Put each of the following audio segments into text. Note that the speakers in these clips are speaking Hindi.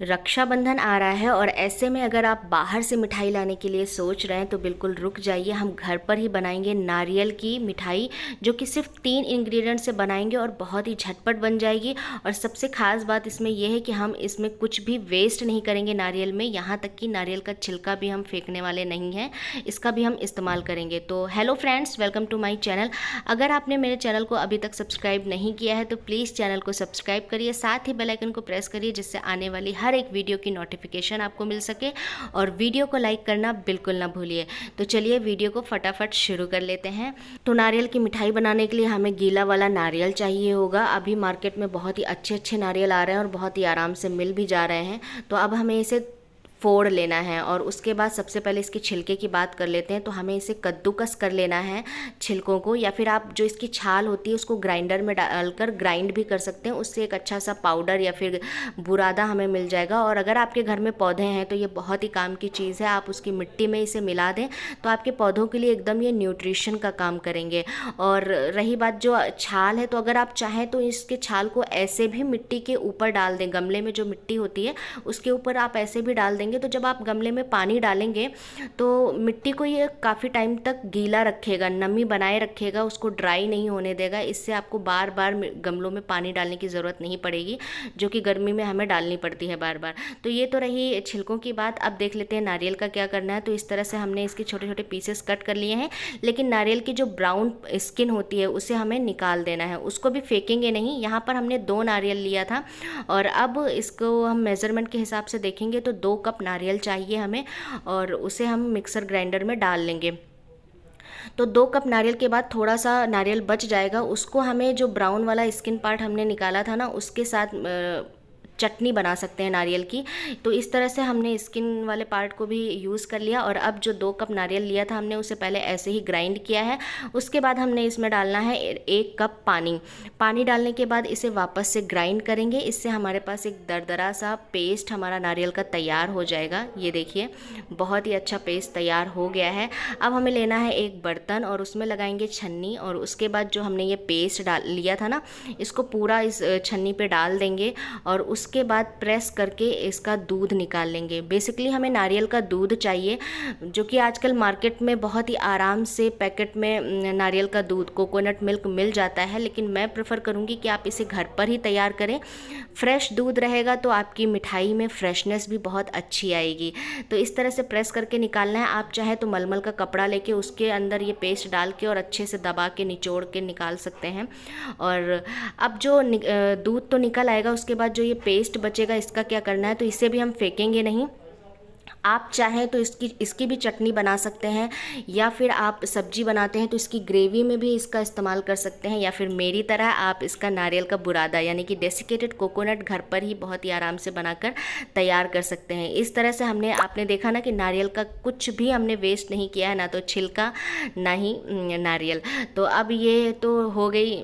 रक्षाबंधन आ रहा है और ऐसे में अगर आप बाहर से मिठाई लाने के लिए सोच रहे हैं तो बिल्कुल रुक जाइए। हम घर पर ही बनाएंगे नारियल की मिठाई, जो कि सिर्फ 3 इंग्रेडिएंट से बनाएंगे और बहुत ही झटपट बन जाएगी। और सबसे ख़ास बात इसमें यह है कि हम इसमें कुछ भी वेस्ट नहीं करेंगे नारियल में, यहाँ तक कि नारियल का छिलका भी हम फेंकने वाले नहीं हैं, इसका भी हम इस्तेमाल करेंगे। तो hello friends, welcome to my channel. अगर आपने मेरे चैनल को अभी तक सब्सक्राइब नहीं किया है तो प्लीज़ चैनल को सब्सक्राइब करिए, साथ ही बेल आइकन को प्रेस करिए, जिससे आने वाली हर एक वीडियो की नोटिफिकेशन आपको मिल सके। और वीडियो को लाइक करना बिल्कुल ना भूलिए। तो चलिए वीडियो को फटाफट शुरू कर लेते हैं। तो नारियल की मिठाई बनाने के लिए हमें गीला वाला नारियल चाहिए होगा। अभी मार्केट में बहुत ही अच्छे अच्छे नारियल आ रहे हैं और बहुत ही आराम से मिल भी जा रहे हैं। तो अब हमें इसे फोड़ लेना है और उसके बाद सबसे पहले इसके छिलके की बात कर लेते हैं। तो हमें इसे कद्दूकस कर लेना है छिलकों को, या फिर आप जो इसकी छाल होती है उसको ग्राइंडर में डालकर ग्राइंड भी कर सकते हैं। उससे एक अच्छा सा पाउडर या फिर बुरादा हमें मिल जाएगा। और अगर आपके घर में पौधे हैं तो ये बहुत ही काम की चीज़ है। आप उसकी मिट्टी में इसे मिला दें तो आपके पौधों के लिए एकदम ये न्यूट्रिशन का काम करेंगे। और रही बात जो छाल है, तो अगर आप चाहें तो इसके छाल को ऐसे भी मिट्टी के ऊपर डाल दें। गमले में जो मिट्टी होती है उसके ऊपर आप ऐसे भी डाल देंगे तो जब आप गमले में पानी डालेंगे तो मिट्टी को ये काफ़ी टाइम तक गीला रखेगा, नमी बनाए रखेगा, उसको ड्राई नहीं होने देगा। इससे आपको बार बार गमलों में पानी डालने की ज़रूरत नहीं पड़ेगी, जो कि गर्मी में हमें डालनी पड़ती है बार बार। तो ये तो रही छिलकों की बात। अब देख लेते हैं नारियल का क्या करना है। तो इस तरह से हमने इसके छोटे छोटे पीसेस कट कर लिए हैं, लेकिन नारियल की जो ब्राउन स्किन होती है उसे हमें निकाल देना है, उसको भी फेंकेंगे नहीं। यहाँ पर हमने 2 नारियल लिया था और अब इसको हम मेज़रमेंट के हिसाब से देखेंगे तो 2 कप नारियल चाहिए हमें, और उसे हम मिक्सर ग्राइंडर में डाल लेंगे। तो 2 कप नारियल के बाद थोड़ा सा नारियल बच जाएगा, उसको हमें जो ब्राउन वाला स्किन पार्ट हमने निकाला था ना उसके साथ चटनी बना सकते हैं नारियल की। तो इस तरह से हमने स्किन वाले पार्ट को भी यूज़ कर लिया। और अब जो 2 कप नारियल लिया था हमने उसे पहले ऐसे ही ग्राइंड किया है। उसके बाद हमने इसमें डालना है 1 कप पानी। पानी डालने के बाद इसे वापस से ग्राइंड करेंगे। इससे हमारे पास एक दरदरा सा पेस्ट हमारा नारियल का तैयार हो जाएगा। ये देखिए बहुत ही अच्छा पेस्ट तैयार हो गया है। अब हमें लेना है एक बर्तन और उसमें लगाएंगे छन्नी, और उसके बाद जो हमने ये पेस्ट डाल लिया था ना इसको पूरा इस छन्नी पे डाल देंगे और उसके बाद प्रेस करके इसका दूध निकाल लेंगे। बेसिकली हमें नारियल का दूध चाहिए, जो कि आजकल मार्केट में बहुत ही आराम से पैकेट में नारियल का दूध, कोकोनट मिल्क मिल जाता है। लेकिन मैं प्रेफर करूँगी कि आप इसे घर पर ही तैयार करें। फ्रेश दूध रहेगा तो आपकी मिठाई में फ्रेशनेस भी बहुत अच्छी आएगी। तो इस तरह से प्रेस करके निकालना है। आप चाहे तो मलमल का कपड़ा लेके उसके अंदर ये पेस्ट डाल के और अच्छे से दबा के निचोड़ के निकाल सकते हैं। और अब जो दूध तो निकल आएगा, उसके बाद जो ये पेस्ट बचेगा इसका क्या करना है, तो इसे भी हम फेंकेंगे नहीं। आप चाहें तो इसकी भी चटनी बना सकते हैं, या फिर आप सब्जी बनाते हैं तो इसकी ग्रेवी में भी इसका इस्तेमाल कर सकते हैं, या फिर मेरी तरह आप इसका नारियल का बुरादा यानी कि डेसिकेटेड कोकोनट घर पर ही बहुत ही आराम से बनाकर तैयार कर सकते हैं। इस तरह से आपने देखा ना कि नारियल का कुछ भी हमने वेस्ट नहीं किया है, ना तो छिलका ना ही नारियल। तो अब ये तो हो गई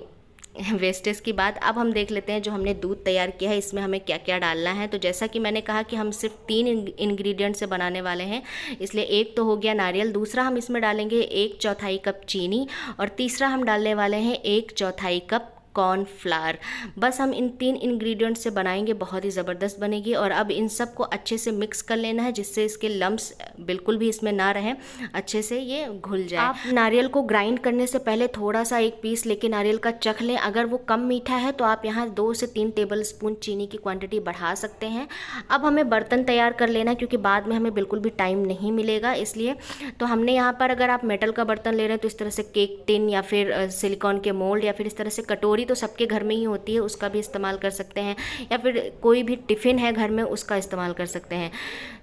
वेस्टेज की बात। अब हम देख लेते हैं जो हमने दूध तैयार किया है इसमें हमें क्या क्या डालना है। तो जैसा कि मैंने कहा कि हम सिर्फ 3 इंग्रेडिएंट से बनाने वाले हैं, इसलिए एक तो हो गया नारियल, दूसरा हम इसमें डालेंगे 1/4 कप चीनी, और तीसरा हम डालने वाले हैं 1/4 कप कॉर्नफ्लावर। बस हम इन 3 इंग्रेडिएंट से बनाएंगे, बहुत ही ज़बरदस्त बनेगी। और अब इन सब को अच्छे से मिक्स कर लेना है, जिससे इसके लम्स बिल्कुल भी इसमें ना रहें, अच्छे से ये घुल जाए। आप नारियल को ग्राइंड करने से पहले थोड़ा सा एक पीस लेके नारियल का चख लें। अगर वो कम मीठा है तो आप यहाँ 2 से 3 टेबल स्पून चीनी की क्वांटिटी बढ़ा सकते हैं। अब हमें बर्तन तैयार कर लेना है, क्योंकि बाद में हमें बिल्कुल भी टाइम नहीं मिलेगा, इसलिए। तो हमने यहाँ पर, अगर आप मेटल का बर्तन ले रहे हैं तो इस तरह से केक टिन या फिर सिलिकॉन के मोल्ड या फिर इस तरह से कटोरी तो सबके घर में ही होती है, उसका भी इस्तेमाल कर सकते हैं, या फिर कोई भी टिफ़िन है घर में उसका इस्तेमाल कर सकते हैं।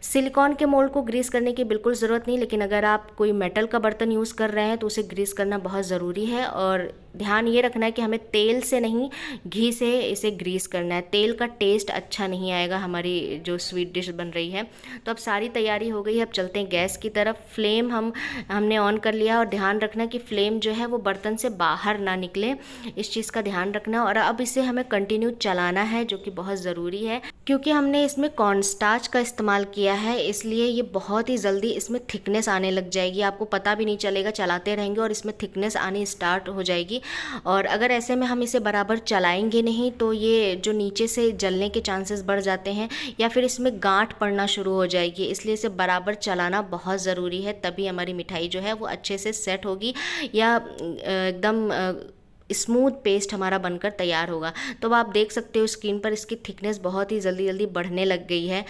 सिलिकॉन के मोल्ड को ग्रीस करने की बिल्कुल ज़रूरत नहीं, लेकिन अगर आप कोई मेटल का बर्तन यूज़ कर रहे हैं तो उसे ग्रीस करना बहुत ज़रूरी है। और ध्यान ये रखना है कि हमें तेल से नहीं, घी से इसे ग्रीस करना है। तेल का टेस्ट अच्छा नहीं आएगा हमारी जो स्वीट डिश बन रही है। तो अब सारी तैयारी हो गई है, अब चलते हैं गैस की तरफ। फ्लेम हमने ऑन कर लिया, और ध्यान रखना कि फ्लेम जो है वो बर्तन से बाहर ना निकले, इस चीज़ का ध्यान रखना है। और अब इसे हमें कंटिन्यू चलाना है, जो कि बहुत ज़रूरी है, क्योंकि हमने इसमें कॉर्नस्टार्च का इस्तेमाल किया है, इसलिए ये बहुत ही जल्दी इसमें थिकनेस आने लग जाएगी। आपको पता भी नहीं चलेगा, चलाते रहेंगे और इसमें थिकनेस आनी स्टार्ट हो जाएगी। और अगर ऐसे में हम इसे बराबर चलाएंगे नहीं तो ये जो नीचे से जलने के चांसेस बढ़ जाते हैं या फिर इसमें गांठ पड़ना शुरू हो जाएगी। इसलिए इसे बराबर चलाना बहुत ज़रूरी है, तभी हमारी मिठाई जो है वो अच्छे से सेट होगी या एकदम स्मूथ पेस्ट हमारा बनकर तैयार होगा। तो अब आप देख सकते हो स्क्रीन पर इसकी थिकनेस बहुत ही जल्दी जल्दी बढ़ने लग गई है।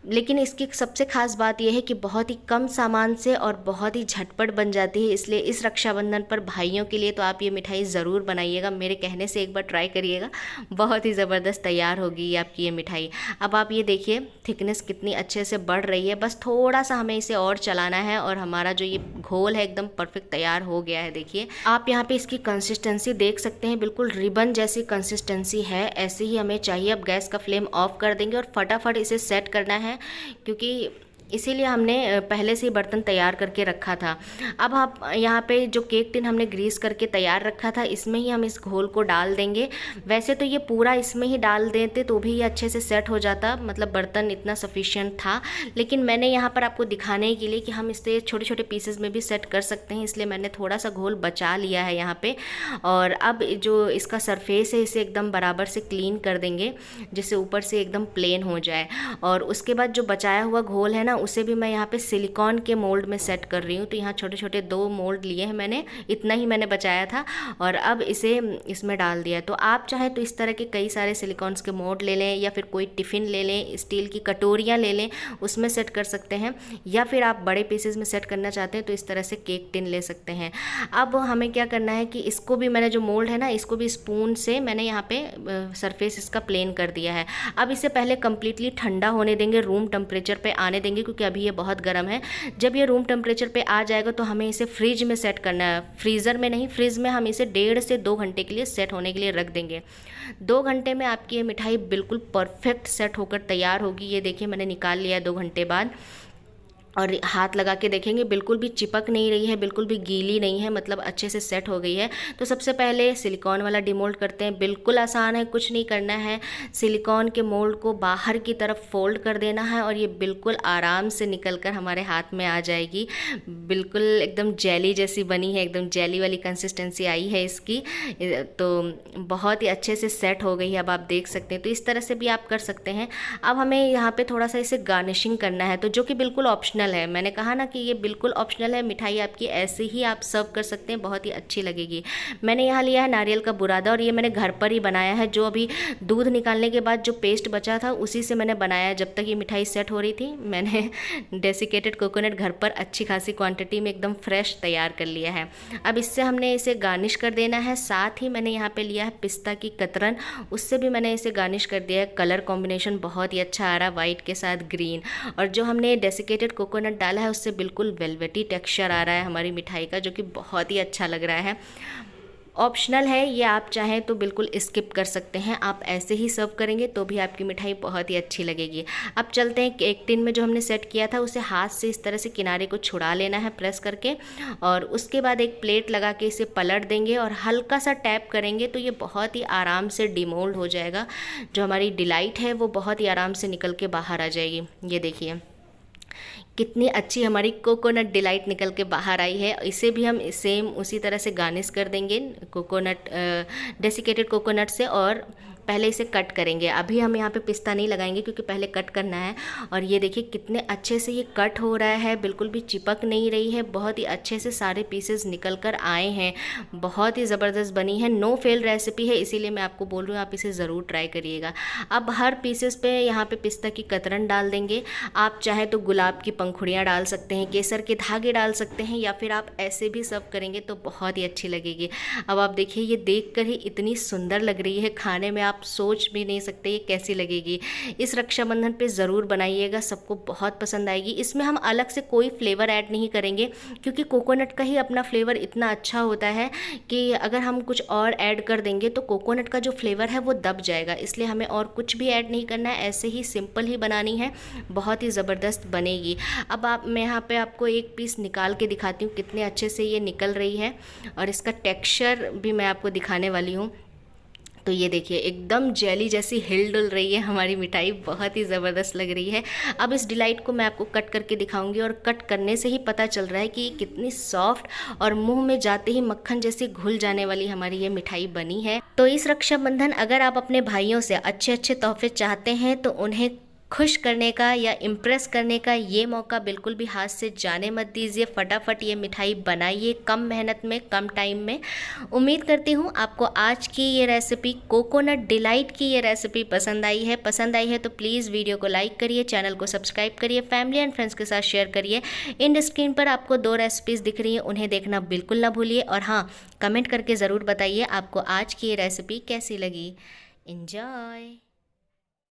लेकिन इसकी सबसे ख़ास बात यह है कि बहुत ही कम सामान से और बहुत ही झटपट बन जाती है। इसलिए इस रक्षाबंधन पर भाइयों के लिए तो आप ये मिठाई ज़रूर बनाइएगा, मेरे कहने से एक बार ट्राई करिएगा, बहुत ही ज़बरदस्त तैयार होगी आपकी ये मिठाई। अब आप ये देखिए थिकनेस कितनी अच्छे से बढ़ रही है, बस थोड़ा सा हमें इसे और चलाना है और हमारा जो ये घोल है एकदम परफेक्ट तैयार हो गया है। देखिए आप यहाँ पे इसकी कंसिस्टेंसी देख सकते हैं, बिल्कुल रिबन जैसी कंसिस्टेंसी है, ऐसे ही हमें चाहिए। अब गैस का फ्लेम ऑफ कर देंगे और फटाफट इसे सेट करना है, क्योंकि इसीलिए हमने पहले से ही बर्तन तैयार करके रखा था। अब आप यहाँ पे जो केक टिन हमने ग्रीस करके तैयार रखा था, इसमें ही हम इस घोल को डाल देंगे। वैसे तो ये पूरा इसमें ही डाल देते तो भी ये अच्छे से सेट हो जाता, मतलब बर्तन इतना सफिशिएंट था। लेकिन मैंने यहाँ पर आपको दिखाने के लिए कि हम इसे छोटे छोटे पीसेस में भी सेट कर सकते हैं, इसलिए मैंने थोड़ा सा घोल बचा लिया है यहाँ पर। और अब जो इसका सरफेस है इसे एकदम बराबर से क्लीन कर देंगे, जिससे ऊपर से एकदम प्लेन हो जाए। और उसके बाद जो बचाया हुआ घोल है ना, उसे भी मैं यहाँ पे सिलिकॉन के मोल्ड में सेट कर रही हूँ। तो यहाँ छोटे छोटे 2 मोल्ड लिए हैं मैंने, इतना ही मैंने बचाया था और अब इसे इसमें डाल दिया। तो आप चाहे तो इस तरह के कई सारे सिलिकॉन्स के मोल्ड ले लें या फिर कोई टिफ़िन ले लें, स्टील की कटोरियाँ ले लें, उसमें सेट कर सकते हैं। या फिर आप बड़े पीसेस में सेट करना चाहते हैं तो इस तरह से केक टिन ले सकते हैं। अब हमें क्या करना है कि इसको भी मैंने जो मोल्ड है ना, इसको भी स्पून से मैंने यहाँ पे सरफेस इसका प्लेन कर दिया है। अब इसे पहले कम्प्लीटली ठंडा होने देंगे, रूम टेम्परेचर पे आने देंगे, क्योंकि अभी ये बहुत गर्म है। जब ये रूम टेम्परेचर पे आ जाएगा तो हमें इसे फ्रिज में सेट करना है, फ्रीज़र में नहीं, फ्रिज में हम इसे 1.5 से 2 घंटे के लिए सेट होने के लिए रख देंगे। 2 घंटे में आपकी ये मिठाई बिल्कुल परफेक्ट सेट होकर तैयार होगी। ये देखिए मैंने निकाल लिया 2 घंटे बाद, और हाथ लगा के देखेंगे बिल्कुल भी चिपक नहीं रही है, बिल्कुल भी गीली नहीं है, मतलब अच्छे से सेट हो गई है। तो सबसे पहले सिलिकॉन वाला डिमोल्ड करते हैं। बिल्कुल आसान है, कुछ नहीं करना है। सिलिकॉन के मोल्ड को बाहर की तरफ फोल्ड कर देना है और ये बिल्कुल आराम से निकल कर हमारे हाथ में आ जाएगी। बिल्कुल एकदम जेली जैसी बनी है, एकदम जेली वाली कंसिस्टेंसी आई है इसकी, तो बहुत ही अच्छे से सेट हो गई है। अब आप देख सकते हैं, तो इस तरह से भी आप कर सकते हैं। अब हमें यहाँ पे थोड़ा सा इसे गार्निशिंग करना है, तो जो कि बिल्कुल ऑप्शनल है। मैंने कहा ना कि ये बिल्कुल ऑप्शनल है, मिठाई आपकी ऐसे ही आप सर्व कर सकते हैं, बहुत ही अच्छी लगेगी। मैंने यहाँ लिया है नारियल का बुरादा और ये मैंने घर पर ही बनाया है। जो अभी दूध निकालने के बाद जो पेस्ट बचा था उसी से मैंने बनाया। जब तक ये मिठाई सेट हो रही थी मैंने डेसिकेटेड कोकोनट घर पर अच्छी खासी क्वांटिटी में एकदम फ्रेश तैयार कर लिया है। अब इससे हमने इसे गार्निश कर देना है। साथ ही मैंने यहाँ पे लिया है पिस्ता की कतरन, उससे भी मैंने इसे गार्निश कर दिया है। कलर कॉम्बिनेशन बहुत ही अच्छा आ रहा है, वाइट के साथ ग्रीन। और जो हमने डेसिकेटेड कोकोनट डाला है उससे बिल्कुल वेलवेटी टेक्सचर आ रहा है हमारी मिठाई का, जो कि बहुत ही अच्छा लग रहा है। ऑप्शनल है ये, आप चाहें तो बिल्कुल स्किप कर सकते हैं। आप ऐसे ही सर्व करेंगे तो भी आपकी मिठाई बहुत ही अच्छी लगेगी। अब चलते हैं केक टिन में जो हमने सेट किया था उसे हाथ से इस तरह से किनारे को छुड़ा लेना है प्रेस करके, और उसके बाद एक प्लेट लगा के इसे पलट देंगे और हल्का सा टैप करेंगे तो ये बहुत ही आराम से डिमोल्ड हो जाएगा। जो हमारी डिलाइट है वो बहुत ही आराम से निकल के बाहर आ जाएगी। ये देखिए कितनी अच्छी हमारी कोकोनट डिलाइट निकल के बाहर आई है। इसे भी हम सेम उसी तरह से गार्निश कर देंगे कोकोनट डेसिकेटेड कोकोनट से, और पहले इसे कट करेंगे। अभी हम यहाँ पे पिस्ता नहीं लगाएंगे क्योंकि पहले कट करना है। और ये देखिए कितने अच्छे से ये कट हो रहा है, बिल्कुल भी चिपक नहीं रही है, बहुत ही अच्छे से सारे पीसेस निकल कर आए हैं, बहुत ही ज़बरदस्त बनी है। नो फेल रेसिपी है, इसीलिए मैं आपको बोल रही हूँ आप इसे ज़रूर ट्राई करिएगा। अब हर पीसेस पे यहाँ पे पिस्ता की कतरन डाल देंगे। आप चाहे तो गुलाब की पंखुड़ियाँ डाल सकते हैं, केसर के धागे डाल सकते हैं, या फिर आप ऐसे भी सर्व करेंगे तो बहुत ही अच्छी लगेगी। अब आप देखिए ये देख कर ही इतनी सुंदर लग रही है, खाने में आप सोच भी नहीं सकते ये कैसी लगेगी। इस रक्षाबंधन पे ज़रूर बनाइएगा, सबको बहुत पसंद आएगी। इसमें हम अलग से कोई फ्लेवर ऐड नहीं करेंगे क्योंकि कोकोनट का ही अपना फ्लेवर इतना अच्छा होता है कि अगर हम कुछ और ऐड कर देंगे तो कोकोनट का जो फ्लेवर है वो दब जाएगा। इसलिए हमें और कुछ भी ऐड नहीं करना है, ऐसे ही सिंपल ही बनानी है, बहुत ही ज़बरदस्त बनेगी। अब मैं यहाँ पे आपको एक पीस निकाल के दिखाती हूँ कितने अच्छे से ये निकल रही है, और इसका टेक्सचर भी मैं आपको दिखाने वाली हूँ। तो ये देखिए एकदम जेली जैसी हिल डुल रही है हमारी मिठाई, बहुत ही ज़बरदस्त लग रही है। अब इस डिलाइट को मैं आपको कट करके दिखाऊंगी और कट करने से ही पता चल रहा है कि ये कितनी सॉफ्ट और मुंह में जाते ही मक्खन जैसी घुल जाने वाली हमारी ये मिठाई बनी है। तो इस रक्षाबंधन अगर आप अपने भाइयों से अच्छे अच्छे तोहफे चाहते हैं तो उन्हें खुश करने का या इम्प्रेस करने का ये मौका बिल्कुल भी हाथ से जाने मत दीजिए। फटाफट ये मिठाई बनाइए, कम मेहनत में, कम टाइम में। उम्मीद करती हूँ आपको आज की ये रेसिपी, कोकोनट डिलाइट की ये रेसिपी पसंद आई है। पसंद आई है तो प्लीज़ वीडियो को लाइक करिए, चैनल को सब्सक्राइब करिए, फैमिली एंड फ्रेंड्स के साथ शेयर करिए। इन स्क्रीन पर आपको 2 रेसिपीज़ दिख रही हैं, उन्हें देखना बिल्कुल ना भूलिए। और हाँ, कमेंट करके ज़रूर बताइए आपको आज की ये रेसिपी कैसी लगी। एंजॉय।